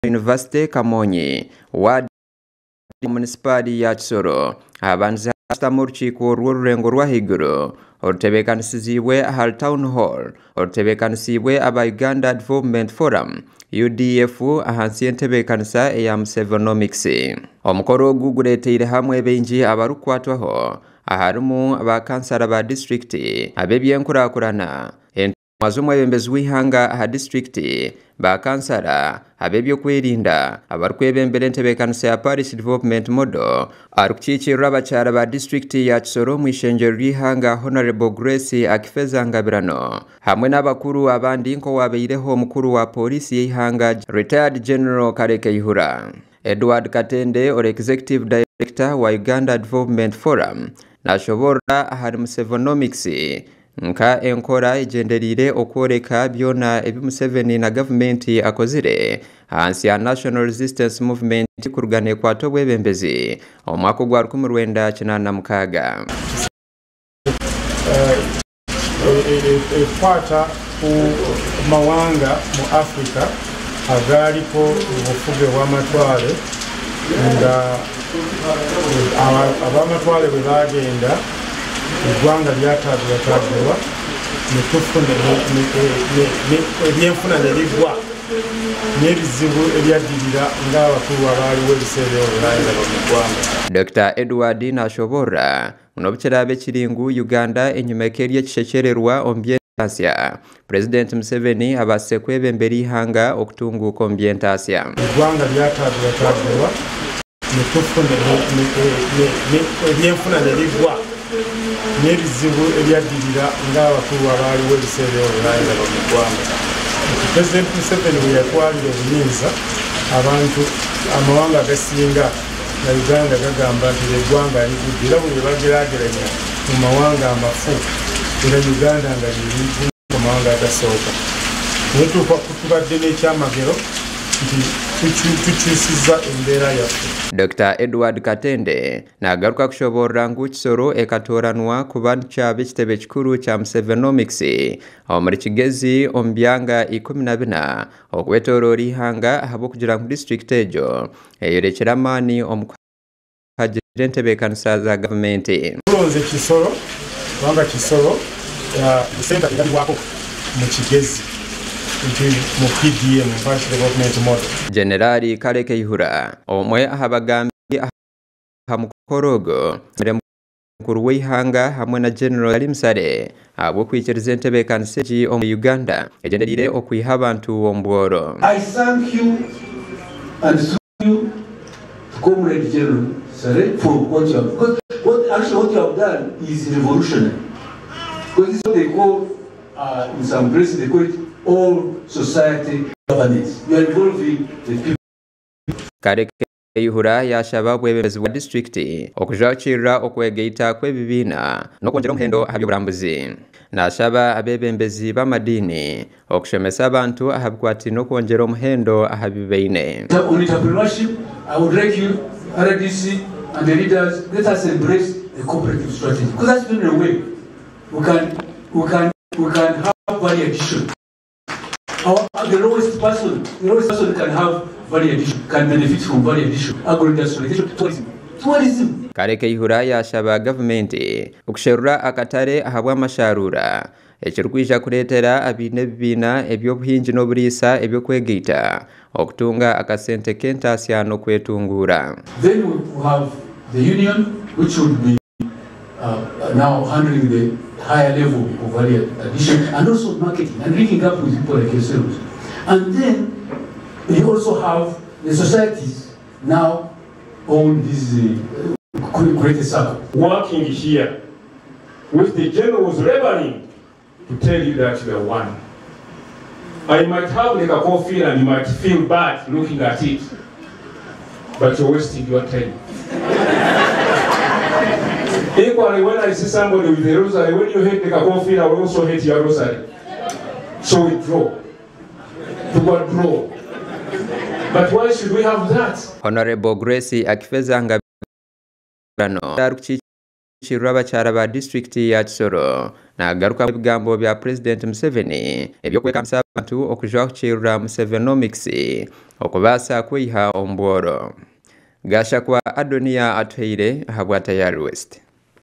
University Kamonyi wadi municipality ya Kisoro abanza mu rukiiko rw'orurengo rwa haiguru orutebeekanisibwe aha town hall orutebeekanisibwe aba Uganda Development Forum UDF ahansi y'entebeekanisa eya Musevenomics. Omukoro ogu gureeteire hamwe bingi abarukwatwaho aharimu abakansara ba district ab'ebyenkurakurana mwebembezi w'ihanga aha district bakansara ab'ebyokwerinda abarukwebembera entebeekanisa ya Parish Development Model arukukiikirira abakyara ba district ya Kisoro mu ishengyero ry'ihanga Honorable Grace Akifeza Ngabirano hamwe n'abakuru abandi nk'owabaireho omukuru wa polisi y'ihanga Retired General Kareke Ihura, Edward Katende or Executive Director wa Uganda Development Forum nashobora ahari Musevenomics nka enkora egenderire okworeka byona ebi Museveni na government akozire hansi ya National Resistance Movement kurugane kwato bwebembezi omwaka gwa 1986 ekwata ku mawanga mu Africa agaliko obufuge bw'amatwale nga abamatwale bwe bagenda eggwanga lyatagirwa netufuna ebyenfuna ne ligwa n'ebizibu ebyaddirira ng'abakulu abaaliwo ebiseera obulanga mu ggwanga. Dr. Edward Nashobora munobukera b'ekiringu Uganda enyumeka ery'ekishekererwa omubyentaasya President Museveni abase kwebembera ihanga okutunguuka omubyentaasya. Eggwanga lyatagirwa netufuna ebyenfuna ne ligwa n'ebizibu ebyaddirira ng'abakulu abaaliwo ebiseera obulanga mu ggwanga. President Museveni bwe yatwalira obuyinza abantu amawanga agasinga na Uganda gagamba nti eggwanga ligudde era bwe bageraageranya mu mawanga amafu era Uganda nga liri mu mawanga agasooka. Naye tubadde n'ekyamagero nti tukyusizza embeera yaffe. Dr. Edward Katende nagaruka kushoborera ngu Kisoro ekatoranwa kuba kyaba ekitebe ekikuru kya Musevenomics omuri kigezi omu byanga 14 okwetooroora ihanga ahabw'okugira ngu district egyo eyorekera amaani omu kuhagira entebeekanisa za gavumenti. Tulonze Kisoro kubanga Kisoro senta erabibwako mu kigezi mu PDM Parish Development Model. Generali Kareke Ihura omwe ahabagambi aha mukoro ogwo mukuru w'ihanga hamwe na General Alimsare habw'okwikiriza entebeekanisa egi omu Uganda egenderire okwiha abantu omu bworo. I thank you and salute you, Comrade General Sare, for what you have done. What you have done is revolutionary. Because this is what they call, in some places they call it all society governance. You are involving the people. Kareke Ihura yashaba bwebembezi wa district okujakirira okwegeita kw'ebibiina n'okwongera omuhendo aha by'oburambuzi. Nashaba abebembezi b'amadini okushemesa abantu aha bikwati n'okwongera omuhendo aha bibaine. On entrepreneurship, I would like you, RDC and the leaders, let us embrace a cooperative strategy. Because that's the only way we can have value addition. The lowest person can have value addition, can benefit from value addition, agro-industrialization, tourism. Kareke Ihura yashaba gavumenti okusherura akatare ahabwa amasharura ekirkwija kureetera abiine ebibiina eby'obuhingi n'oburiisa eby'okwegeita okutunga akasente k'entaasya n'okwetunguura. Then we have the union which would be now handling the higher level of value addition and also marketing and linking up with people like yourselves. And then we also have the societies now own this created circle. Working here with the generals laboring to tell you that you are one. I might have like a coffee and you might feel bad looking at it, but you're wasting your time. Equally, when I see somebody with a rosary, when you hate the coffee, I will also hate your rosary. So we draw. To what draw? But why should we have that? Honorable Grace Akifeza Ngabirano kirwa abakyala ba disitulikiti ya Kisoro n'agaruka mu bigambo bya President Museveni ebyokwekamisa abantu okujja kukirra Musevenomics okubaasa kweyiha ombworo. Gashakwa Adonia Atweire habwa Tayari West.